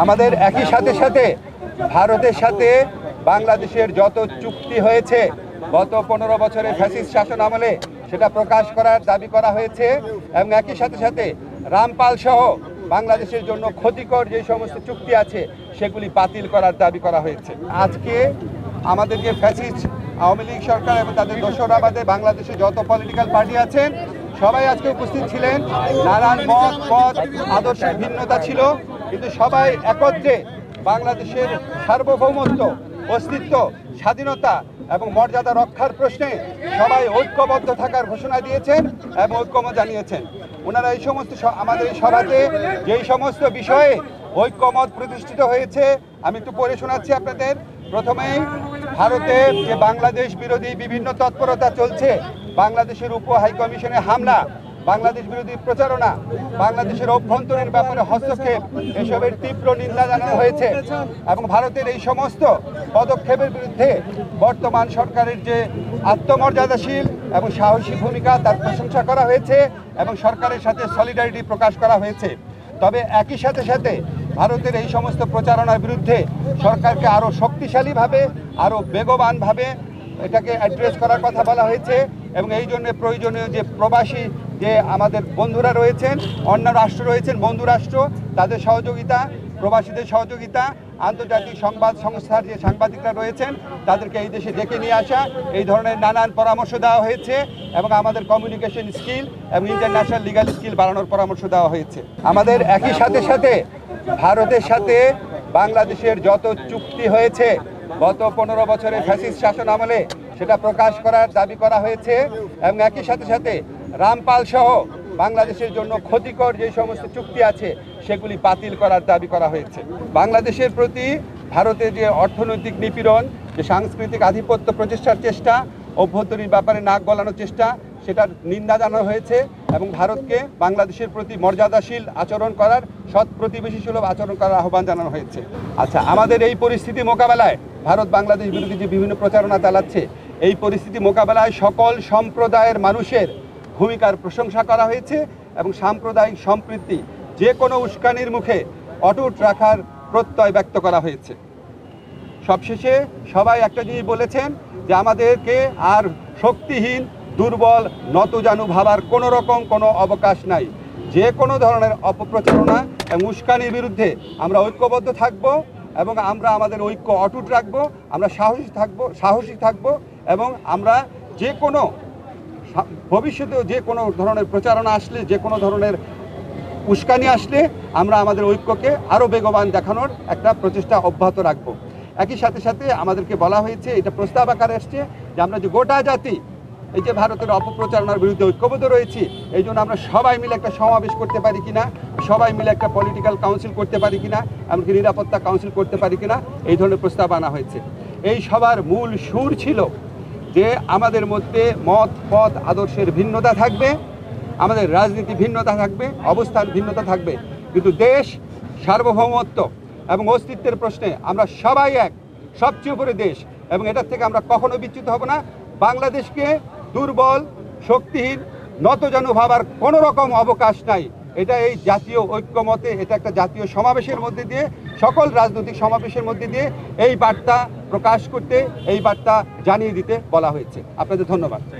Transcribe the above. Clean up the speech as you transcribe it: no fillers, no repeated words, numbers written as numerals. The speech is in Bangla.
আমাদের একই সাথে সাথে ভারতের সাথে বাংলাদেশের যত চুক্তি হয়েছে গত 15 বছরে ফ্যাসিস্ট শাসন আমলে সেটা প্রকাশ করার দাবি করা হয়েছে এবং একই সাথে সাথে রামপাল সহ বাংলাদেশের জন্য ক্ষতিকর যে সমস্ত চুক্তি আছে সেগুলি বাতিল করার দাবি করা হয়েছে। আজকে আমাদের যে ফ্যাসিস্ট আওয়ামী লীগ সরকার এবং তাদের দোসররা বাদে বাংলাদেশে যত পলিটিক্যাল পার্টি আছেন সবাই আজকে উপস্থিত ছিলেন। নানান মত পথ আদর্শের ভিন্নতা ছিল, কিন্তু সবাই একত্রে বাংলাদেশের সার্বভৌমত্ব, অস্তিত্ব, স্বাধীনতা এবং মর্যাদা রক্ষার প্রশ্নে সবাই ঐক্যবদ্ধ থাকার ঘোষণা দিয়েছেন এবং ঐক্যমত জানিয়েছেন। ওনারা এই সমস্ত আমাদের এই সভাতে যেই সমস্ত বিষয়ে ঐক্যমত প্রতিষ্ঠিত হয়েছে আমি একটু পড়ে শোনাচ্ছি আপনাদের। প্রথমেই ভারতের যে বাংলাদেশ বিরোধী বিভিন্ন তৎপরতা চলছে, বাংলাদেশের উপ হাইকমিশনে হামলা, বাংলাদেশ বিরোধী প্রচারণা, বাংলাদেশের অভ্যন্তরীণ ব্যাপারে হস্তক্ষেপ, এসবের তীব্র নিন্দা জানানো হয়েছে এবং ভারতের এই সমস্ত পদক্ষেপের বিরুদ্ধে বর্তমান সরকারের যে আত্মমর্যাদাশীল এবং সাহসী ভূমিকা তার প্রশংসা করা হয়েছে এবং সরকারের সাথে সলিডারিটি প্রকাশ করা হয়েছে। তবে একই সাথে সাথে ভারতের এই সমস্ত প্রচারণার বিরুদ্ধে সরকারকে আরও শক্তিশালীভাবে, আরও বেগবানভাবে এটাকে অ্যাড্রেস করার কথা বলা হয়েছে এবং এই জন্য প্রয়োজনীয় যে প্রবাসী যে আমাদের বন্ধুরা রয়েছেন, অন্য রাষ্ট্র রয়েছেন, বন্ধু রাষ্ট্র, তাদের সহযোগিতা, প্রবাসীদের সহযোগিতা, আন্তর্জাতিক সংবাদ সংস্থার যে সাংবাদিকরা রয়েছেন তাদেরকে এই দেশে ডেকে নিয়ে আসা, এই ধরনের নানান পরামর্শ দেওয়া হয়েছে এবং আমাদের কমিউনিকেশন স্কিল এবং ইন্টারন্যাশনাল লিগ্যাল স্কিল বাড়ানোর পরামর্শ দেওয়া হয়েছে। আমাদের একই সাথে সাথে ভারতের সাথে বাংলাদেশের যত চুক্তি হয়েছে গত 15 বছরে ফ্যাসিস্ট শাসন আমলে সেটা প্রকাশ করার দাবি করা হয়েছে এবং একই সাথে সাথে রামপাল সহ বাংলাদেশের জন্য ক্ষতিকর যে সমস্ত চুক্তি আছে সেগুলি বাতিল করার দাবি করা হয়েছে। বাংলাদেশের প্রতি ভারতের যে অর্থনৈতিক নিপীড়ন, যে সাংস্কৃতিক আধিপত্য প্রতিষ্ঠার চেষ্টা, অভ্যন্তরীণ ব্যাপারে নাক গলানোর চেষ্টা, সেটার নিন্দা জানানো হয়েছে এবং ভারতকে বাংলাদেশের প্রতি মর্যাদাশীল আচরণ করার, সৎ প্রতিবেশী সুলভ আচরণ করার আহ্বান জানানো হয়েছে। আচ্ছা, আমাদের এই পরিস্থিতি মোকাবেলায় ভারত বাংলাদেশ বিরোধী যে বিভিন্ন প্রচারণা চালাচ্ছে, এই পরিস্থিতি মোকাবেলায় সকল সম্প্রদায়ের মানুষের ভূমিকার প্রশংসা করা হয়েছে এবং সাম্প্রদায়িক সম্প্রীতি যে কোনো উস্কানির মুখে অটুট রাখার প্রত্যয় ব্যক্ত করা হয়েছে। সবশেষে সবাই একটা জিনিস বলেছেন যে আমাদেরকে আর শক্তিহীন, দুর্বল, নতজানু ভাবার কোনো রকম কোনো অবকাশ নাই। যে কোনো ধরনের অপপ্রচারণা এবং উস্কানির বিরুদ্ধে আমরা ঐক্যবদ্ধ থাকব এবং আমরা আমাদের ঐক্য অটুট রাখবো, আমরা সাহসী থাকব এবং আমরা যে কোনো ভবিষ্যতেও যে কোনো ধরনের প্রচারণা আসলে, যে কোনো ধরনের উস্কানি আসলে আমরা আমাদের ঐক্যকে আরও বেগবান দেখানোর একটা প্রচেষ্টা অব্যাহত রাখবো। একই সাথে সাথে আমাদেরকে বলা হয়েছে, এটা প্রস্তাব আকারে আসছে, যে আমরা যে গোটা জাতি এই যে ভারতের অপপ্রচারণার বিরুদ্ধে ঐক্যবদ্ধ রয়েছি, এই জন্য আমরা সবাই মিলে একটা সমাবেশ করতে পারি কিনা, সবাই মিলে একটা পলিটিক্যাল কাউন্সিল করতে পারি কিনা, এমনকি নিরাপত্তা কাউন্সিল করতে পারি কিনা, এই ধরনের প্রস্তাব আনা হয়েছে। এই সবার মূল সুর ছিল যে আমাদের মধ্যে মত পথ আদর্শের ভিন্নতা থাকবে, আমাদের রাজনীতি ভিন্নতা থাকবে, অবস্থান ভিন্নতা থাকবে, কিন্তু দেশ সার্বভৌমত্ব এবং অস্তিত্বের প্রশ্নে আমরা সবাই এক, সবচেয়ে উপরে দেশ এবং এটার থেকে আমরা কখনো বিচ্যুত হব না। বাংলাদেশকে দুর্বল, শক্তিহীন, নতজানু ভাবার কোনো রকম অবকাশ নাই। এটা এই জাতীয় ঐক্যমতে, এটা একটা জাতীয় সমাবেশের মধ্যে দিয়ে, সকল রাজনৈতিক সমাবেশের মধ্যে দিয়ে এই বার্তা প্রকাশ করতে, এই বার্তা জানিয়ে দিতে বলা হয়েছে। আপনাদের ধন্যবাদ।